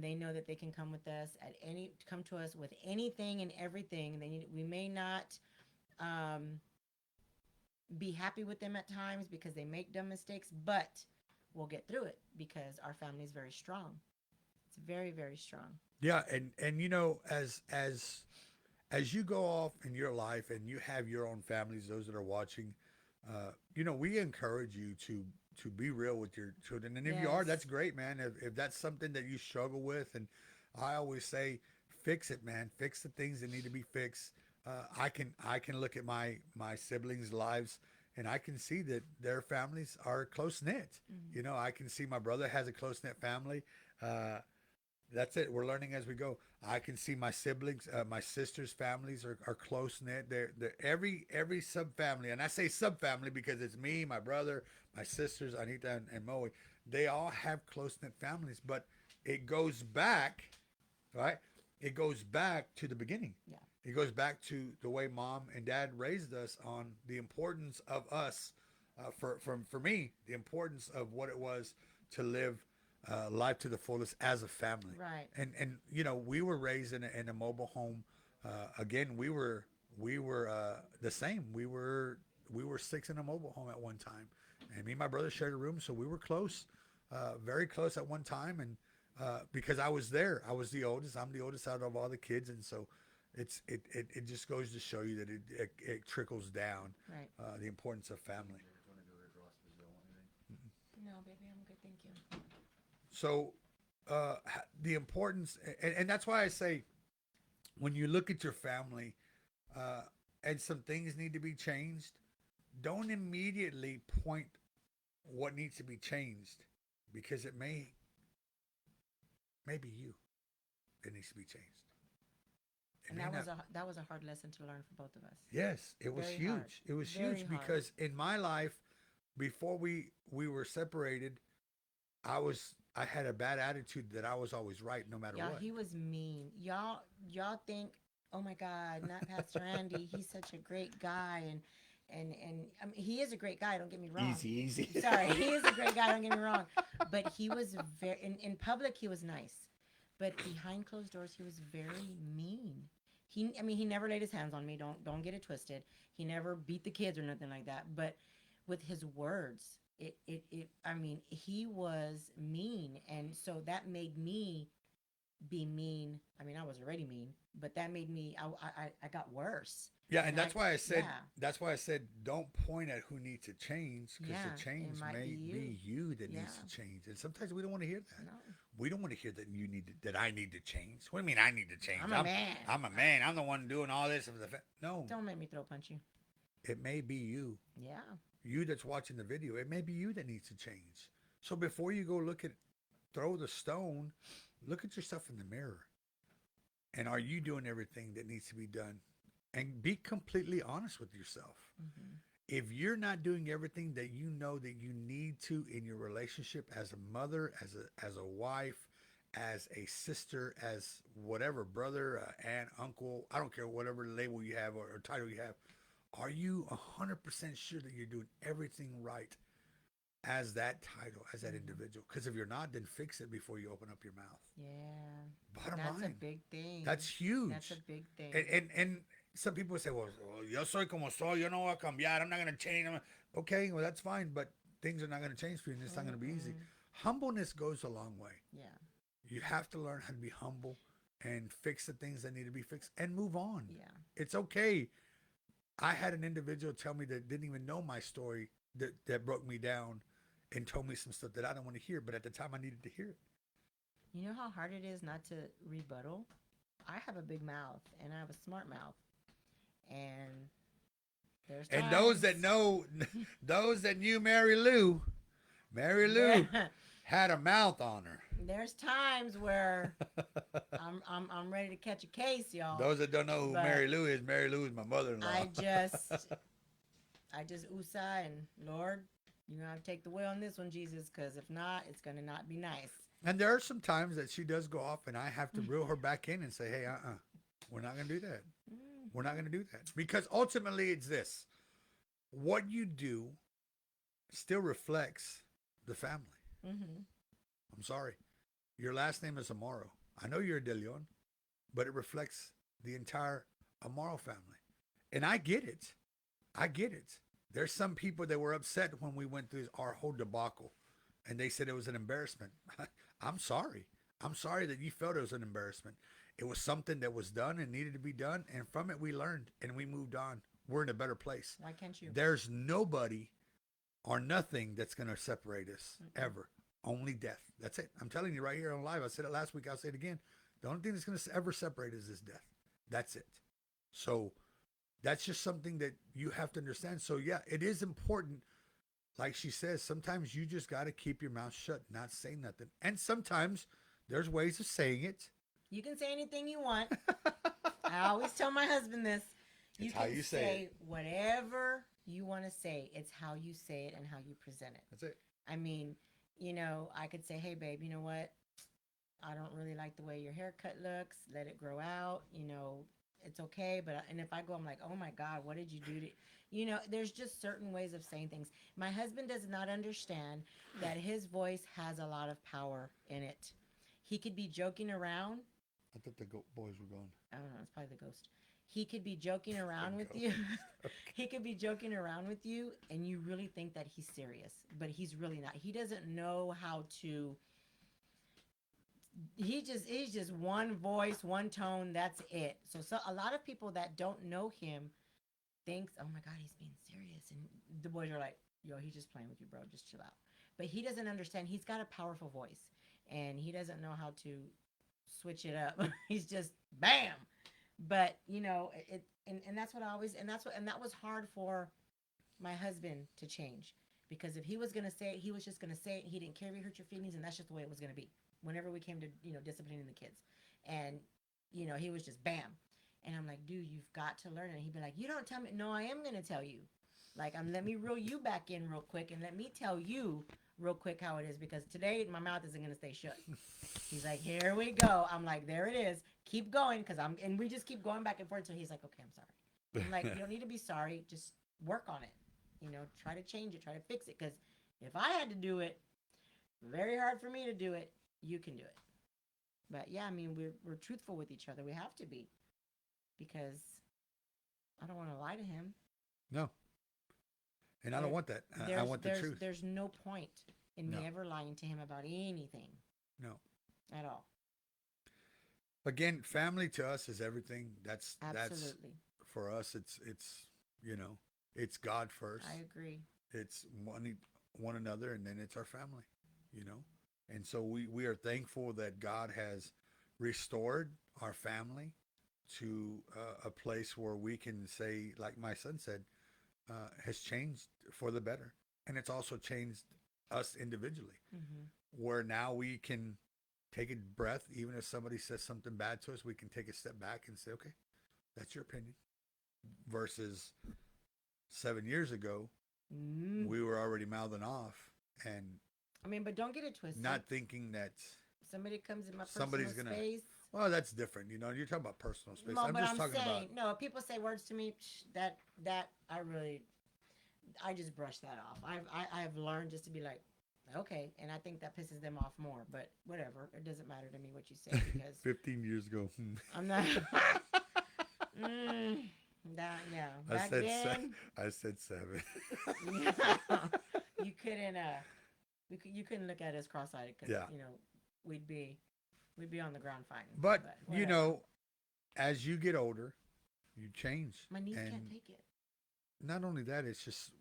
They know that they can come to us with anything and everything. We may not be happy with them at times because they make dumb mistakes, but we'll get through it because our family is very strong. It's very, very strong. Yeah, and as you go off in your life and you have your own families, those that are watching, we encourage you to be real with your children. And if you are, Yes. that's great, man. If that's something that you struggle with, and I always say, fix it, man. Fix the things that need to be fixed. I can look at my siblings' lives, and I can see that their families are close knit. Mhm. I can see my brother has a close knit family. That's it. We're learning as we go. I can see my siblings, my sisters' families are close knit. They're every sub family, and I say sub family because it's me, my brother, my sisters, Anita and Moe. They all have close knit families, but it goes back, right? It goes back to the beginning. Yeah. It goes back to the way mom and dad raised us on the importance of us. For me, the importance of what it was to live life to the fullest as a family. Right. And we were raised in a mobile home. Again, we were the same. We were six in a mobile home at one time, and me and my brother shared a room, so we were close, very close at one time. And because I was there, I was the oldest. I'm the oldest out of all the kids, and so it just goes to show you that it trickles down, Right. the importance of family. No, baby, I'm good. Thank you. So the importance, and that's why I say, when you look at your family, and some things need to be changed, don't immediately point what needs to be changed, because it may be you that needs to be changed. It And may not- that was a hard lesson to learn for both of us. Yes, it was Very huge. hard. It was Very huge hard. because in my life, before we were separated, I had a bad attitude that I was always right no matter Y'all, what. he was mean. Y'all think, oh my God, not Pastor Andy. He's such a great guy, and I mean, he is a great guy. Don't get me wrong. Easy. Sorry, he is a great guy. Don't get me wrong. But he was very in public. He was nice, but behind closed doors, he was very mean. He never laid his hands on me. Don't get it twisted. He never beat the kids or nothing like that. But with his words, he was mean, and so that made me be mean. I mean, I was already mean, but that made me. I got worse. Yeah, and And that's why I said yeah. that's why I said don't point at who needs to change, because Yeah, the change it might may be be you that needs Yeah. to change. And sometimes we don't want to hear that. No, We don't want to hear that that I need to change. What do you mean I need to change? I'm a man. I'm a man. I'm the one doing all this. No, Don't make me throw punch you. it may be you. Yeah. You that's watching the video. It may be you that needs to change. So before you go throw the stone, look at yourself in the mirror. And are you doing everything that needs to be done? And be completely honest with yourself. Hmm. If you're not doing everything that you know that you need to in your relationship as a mother, as a wife, as a sister, as whatever, brother, aunt, uncle, I don't care, whatever label you have or title you have, are you 100% sure that you're doing everything right as that title, as that individual? Because if you're not, then fix it before you open up your mouth. Yeah. Bottom That's line. a big thing. That's huge. That's a big thing. And some people say, well, yo soy como soy, yo no voy a cambiar, I'm not going to change. Okay, well, that's fine, but things are not going to change for you, and it's not going to be easy. Humbleness goes a long way. Yeah. You have to learn how to be humble and fix the things that need to be fixed and move on. Yeah. It's okay. I had an individual tell me that didn't even know my story that broke me down and told me some stuff that I don't want to hear, but at the time I needed to hear it. You know how hard it is not to rebuttal? I have a big mouth and I have a smart mouth. And there's And those that times- know, those that knew Mary Lou had a mouth on her. There's times where I'm ready to catch a case, y'all. Those that don't know who But Mary Lou is my mother-in-law. I just USA and Lord, you're gonna have to take the wheel on this one, Jesus, because if not, it's gonna not be nice. And there are some times that she does go off, and I have to reel her back in and say, "Hey, we're not going to do that. Mm. We're not going to do that." Because ultimately, it's this: what you do still reflects the family. Mm-hmm. I'm sorry, your last name is Amaro. I know you're a De Leon, but it reflects the entire Amaro family, and I get it. I get it. There's some people that were upset when we went through our whole debacle, and they said it was an embarrassment. I'm sorry. I'm sorry that you felt it was an embarrassment. It was something that was done and needed to be done, and from it we learned and we moved on. We're in a better place. Why can't you? There's nobody or nothing that's going to separate us ever. Only death. That's it. I'm telling you right here on live. I said it last week. I'll say it again. The only thing that's going to ever separate us is death. That's it. So that's just something that you have to understand. So yeah, it is important. Like she says, sometimes you just got to keep your mouth shut, not say nothing. And sometimes there's ways of saying it. You can say anything you want. I always tell my husband this. You It's can how you say whatever you want to say. It's how you say it and how you present it. That's it. I mean, I could say, hey, babe, you know what? I don't really like the way your haircut looks. Let it grow out. It's okay. And if I go, I'm like, oh my God, what did you do to, there's just certain ways of saying things. My husband does not understand that his voice has a lot of power in it. He could be joking around. I thought the boys were gone. I don't know. It's probably the ghost. He could be joking around with ghost. you. He could be joking around with you, and you really think that he's serious, but he's really not. He doesn't know how to. He's just one voice, one tone. That's it. So a lot of people that don't know him thinks, oh my God, he's being serious, and the boys are like, yo, he's just playing with you, bro. Just chill out. But he doesn't understand. He's got a powerful voice, and he doesn't know how to switch it up. He's just bam. But and that's what I always and that was hard for my husband to change, because if he was gonna say it, he was just gonna say it. He didn't care if you hurt your feelings, and that's just the way it was gonna be. Whenever we came to disciplining the kids, and he was just bam, and I'm like, dude, you've got to learn it. And he'd be like, you don't tell me. No, I am gonna tell you. Like, let me reel you back in real quick, and let me tell you real quick how it is, because today my mouth isn't gonna stay shut. He's like, here we go. I'm like, there it is. Keep going, and we just keep going back and forth until he's like, okay, I'm sorry. I'm like, you don't need to be sorry. Just work on it. Try to change it. Try to fix it. Because if I had to do it, very hard for me to do it. You can do it. But yeah, I mean, we're truthful with each other. We have to be, because I don't want to lie to him. No. And I don't want that. I want the truth. There's no point in No. me ever lying to him about anything. No. At all. Again, family to us is everything. That's Absolutely. for us. It's it's God first. I agree. It's one another, and then it's our family. And so we are thankful that God has restored our family to a place where we can say, like my son said, has changed for the better. And it's also changed us individually, where now we can take a breath. Even if somebody says something bad to us, we can take a step back and say, okay, that's your opinion. Versus 7 years ago, we were already mouthing off and I mean, but don't get it twisted. not thinking that Somebody comes in my somebody's personal gonna- space. well, that's different. You're talking about personal space. No, I'm but just I'm talking saying, about no, people say words to me that I just brush that off. I've learned just to be like, okay, and I think that pisses them off more, but whatever. It doesn't matter to me what you say, because 15 years ago. I'm not. Yeah. Back then, I said 7. you couldn't. You couldn't look at us cross-eyed, because Yeah. we'd be on the ground fighting. But whatever. as you get older, you change. My niece and can't take it. not only that, it's just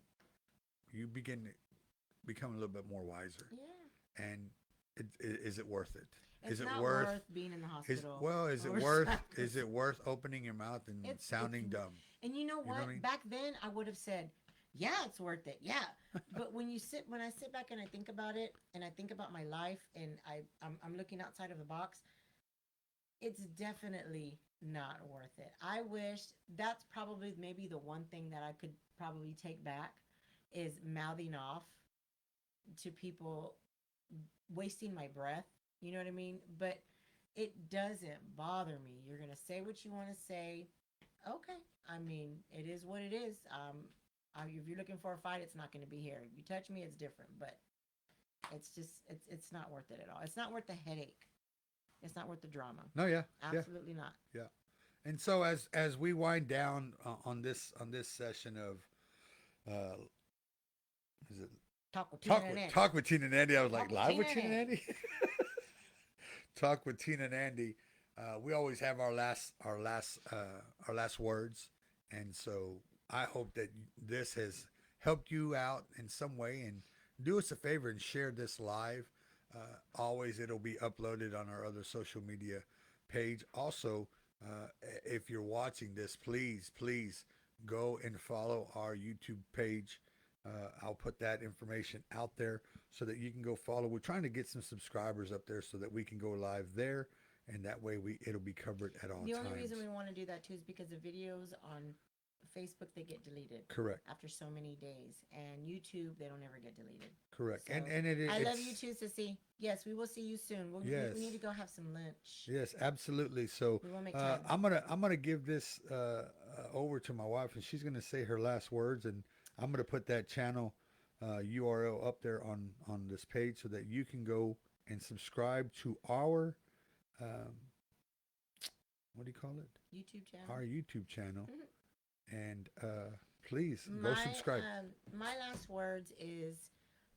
you begin to become a little bit more wiser. Yeah. And is it worth it? It's Is it not worth? being in the Is hospital. is it or worth? something. Is it worth opening your mouth and It's- sounding it's- dumb? And you know know what? what I mean? Back then, I would have said, Yeah, it's worth it. Yeah. But when I sit back and I think about it and I think about my life and I'm looking outside of the box, it's definitely not worth it. I wish that's probably maybe the one thing that I could probably take back is mouthing off to people, wasting my breath. You know what I mean? But it doesn't bother me. You're going to say what you want to say. Okay. I mean, it is what it is. If you're looking for a fight, it's not going to be here. If you touch me, it's different. But it's not worth it at all. It's not worth the headache. It's not worth the drama. No, yeah, yeah, Absolutely not. yeah. And so as we wind down on this session of is it Talk with Tina and Andy. Talk with Tina and Andy? I was like, Talk with live with Tina Tina and and Andy. Talk with Tina and Andy. We always have our last words, and so I hope that this has helped you out in some way. And do us a favor and share this live. Always, it'll be uploaded on our other social media page. Also, if you're watching this, please go and follow our YouTube page. I'll put that information out there so that you can go follow. We're trying to get some subscribers up there so that we can go live there, and that way it'll be covered at all The times. only reason we want to do that too is because the videos on Facebook, they get deleted Correct. after so many days, and YouTube, they don't ever get deleted. Correct. So, And it is. I love you too, Sissy. Yes, we will see you soon. Yes. We need to go have some lunch. Yes, absolutely. So We will make time. I'm gonna give this over to my wife, and she's gonna say her last words, and I'm gonna put that channel URL up there on this page so that you can go and subscribe to our what do you call it? YouTube channel. Our YouTube channel, Mhm. and please go subscribe. My last words is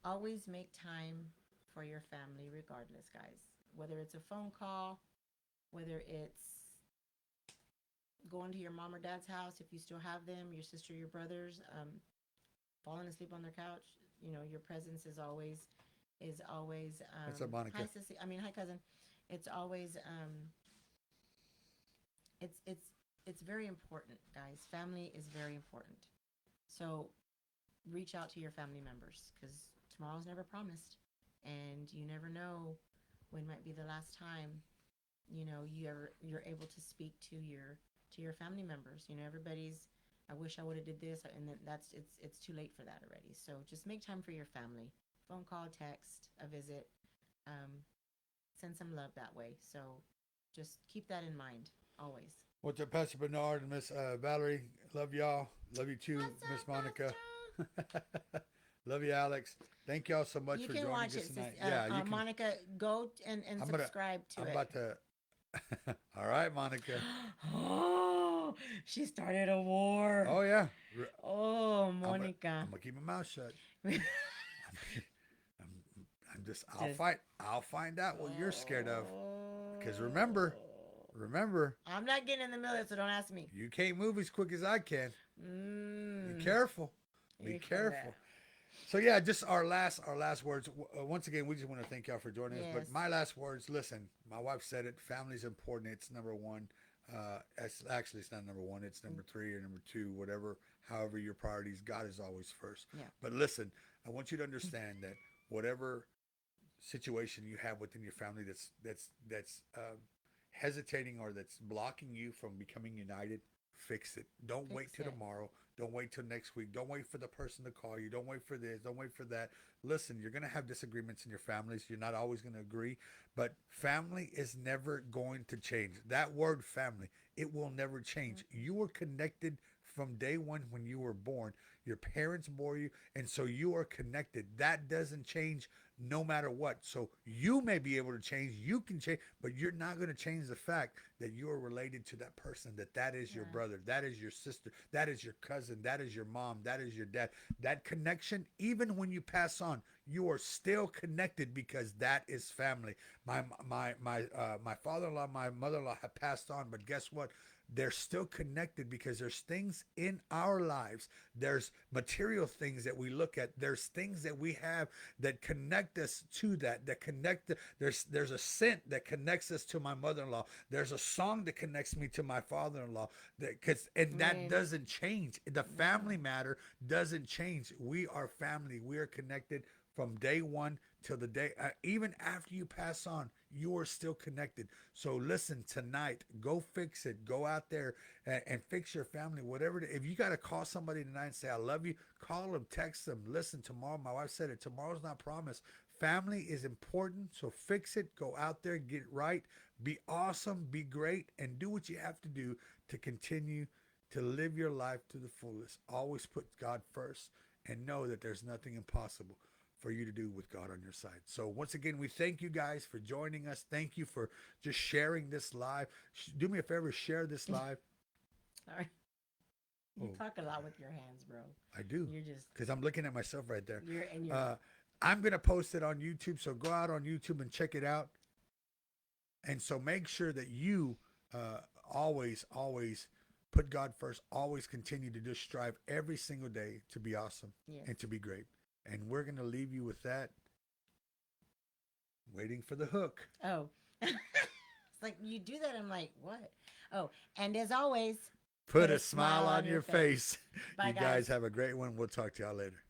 always make time for your family, regardless, guys. Whether it's a phone call, whether it's going to your mom or dad's house if you still have them, your sister, your brothers, falling asleep on their couch. You know, your presence is always. What's up, Monica? Hi, sissy. Hi, cousin. It's always it's very important, guys. Family is very important. So reach out to your family members because tomorrow's never promised, and you never know when might be the last time you're able to speak to your family members. You know, everybody's. I wish I would have did this, and then it's too late for that already. So just make time for your family. Phone call, text, a visit. Send some love that way. So just keep that in mind always. What's up, Pastor Bernard and Miss Valerie? Love y'all. Love you too, Miss Monica. Love you, Alex. Thank y'all so much You for can joining watch us it, tonight. sis. You can. Monica, go and subscribe to I'm it. about to. All right, Monica. Oh, she started a war. Oh yeah. Oh, I'm Monica. gonna keep my mouth shut. I'm just. I'll find out what you're scared of. Because remember, I'm not getting in the middle, so don't ask me. you can't move as quick as I can. Be careful. Be You can careful. bet. So yeah, just our last words. Once again, we just want to thank y'all for joining us. But Yes. my last words. Listen, my wife said it. Family's important. It's number one. It's not number one. It's number three or number two. Whatever. However your priorities. God is always first. Yeah. But listen, I want you to understand that whatever situation you have within your family that's hesitating or that's blocking you from becoming united, fix it. Don't wait Fix till it. tomorrow. Don't wait till next week. Don't wait for the person to call you. Don't wait for this. Don't wait for that. Listen, you're going to have disagreements in your families. You're not always going to agree, but family is never going to change. That word family, it will never change. You were connected from day one when you were born. Your parents bore you, and so you are connected. That doesn't change no matter what. So you may be able to change, you can change, but you're not going to change the fact that you are related to that person, that is your Yeah. brother, that is your sister, that is your cousin, that is your mom, that is your dad. That connection, even when you pass on, you are still connected because that is family. My father-in-law, my mother-in-law have passed on, but guess what? they're still connected because there's things in our lives. There's material things that we look at. There's things that we have that connect us to that connect. There's a scent that connects us to my mother-in-law. There's a song that connects me to my father-in-law. And that Right. doesn't change. The family matter doesn't change. We are family. We are connected from day one till the day, even after you pass on, you are still connected. So listen, tonight, go fix it. Go out there and fix your family, whatever. If you got to call somebody tonight and say, I love you, call them, text them. Listen, tomorrow, my wife said it, tomorrow's not promised. Family is important. So fix it. Go out there, get it right. Be awesome, be great, and do what you have to do to continue to live your life to the fullest. Always put God first and know that there's nothing impossible for you to do with God on your side. So once again, we thank you guys for joining us. Thank you for just sharing this live. Do me a favor, share this live. Sorry. You Oh. talk a lot with your hands, bro. I do, You're just because I'm looking at myself right there. you're I'm going to post it on YouTube. So go out on YouTube and check it out. And so make sure that you always put God first. Always continue to just strive every single day to be awesome yes. and to be great. And we're going to leave you with that. Waiting for the hook. Oh. It's like you do that, I'm like, what? Oh, and as always, Put a smile on your face. Bye, You guys have a great one. We'll talk to y'all later.